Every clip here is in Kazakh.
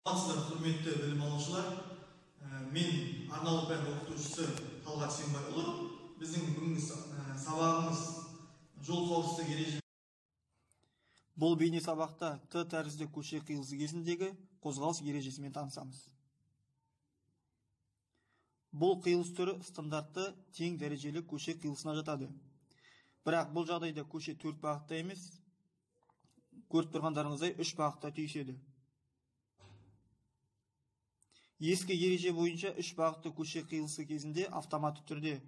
Сіздер құрметті білім алушылар, мен арнаулы пән оқытушысы Талғат Сенбайұлы. Біздің бүгінгі сабағымыз жол қауіпсіздігі ережесі. Бұл бейне сабақта Т тәрізді көше қиылысы кезіндегі қозғалыс ережесімен танысамыз. Бұл қиылыс түрі стандартты тең дәрежелі көше қиылысына жатады. Бірақ бұл жағдайда көше 4 бағытта емес, көріп тұрғандарыңыздай 3 бағытта түйіседі. Ескі ереже бойынша 3 бағытты көше қиылысы кезінде автоматты түрде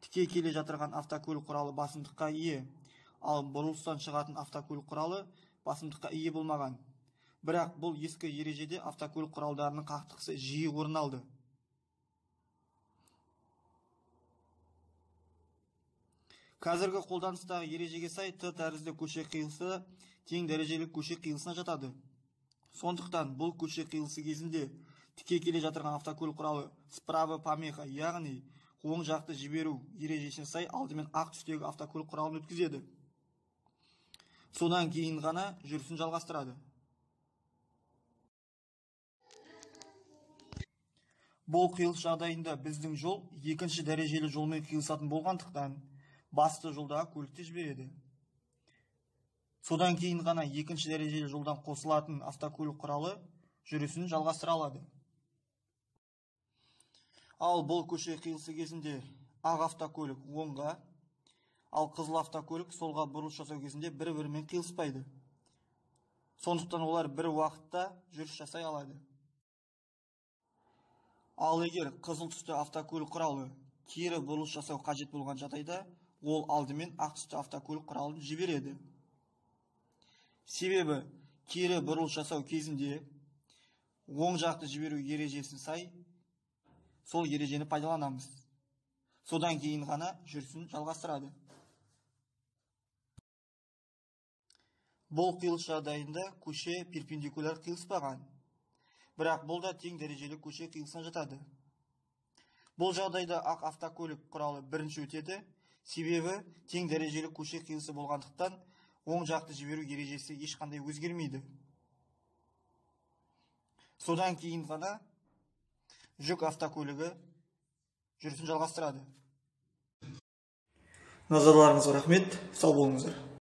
тіке келе жатырған автокөлік құралы басымдыққа ие, ал бұрылыстан шығатын автокөлік құралы басымдыққа ие болмаған. Бірақ бұл ескі ережеде автокөлік құралдарының қақтығысы жиі орын алды. Қазіргі қолданыстағы ережеге сай Т тәрізді көше қиылысы тең дәрежелі көше қиылысына жатады. Сондықтан бұл көше қиылысы кезінде тіке келе жатырған автокөлік құралы справа помеха, яғни оң жақты жіберу ережесіне сай алдымен ақ түстегі автокөлік құралын өткізеді. Содан кейін ғана жүрісін жалғастырады. Бұл қиылыс жағдайында біздің жол екінші дәрежелі жолмен қиылысатын болғандықтан басты жолдағы көлікті жібереді. Содан кейін ғана екінші дәрежелі жолдан қосылатын автокөлік құралы жүрісін жалғастыра алады. Ал бұл көше қиылысы кезінде ақ автокөлік оңға, ал қызыл автокөлік солға бұрылыс жасау кезінде бір-бірімен қиылыспайды. Сондықтан олар бір уақытта жүріс жасай алады. Ал егер қызыл түсті автокөлік құралы кері бұрылыс жасау қажет болған жағдайда, ол алдымен ақ түсті автокөлік құралын жібереді. Себебі кері бұрылыс жасау кезінде оң жақты жіберу ережесіне сай сол ережені пайдаланамыз. Содан кейін ғана жүрісін жалғастырады. Бұл қиылыс жағдайында көше перпендикуляр қиылыспаған. Бірақ бұл да тең дәрежелі көше қиылысына жатады. Бұл жағдайда ақ автокөлік құралы бірінші өтеді, себебі тең дәрежелі көше қиылысы болғандықтан оң жақты жіберу ережесі ешқандай өзгермейді. Содан кейін ғана жүк автокөлігі жүрісін жалғастырады. Назарларыңызға рахмет, сау болыңыздар.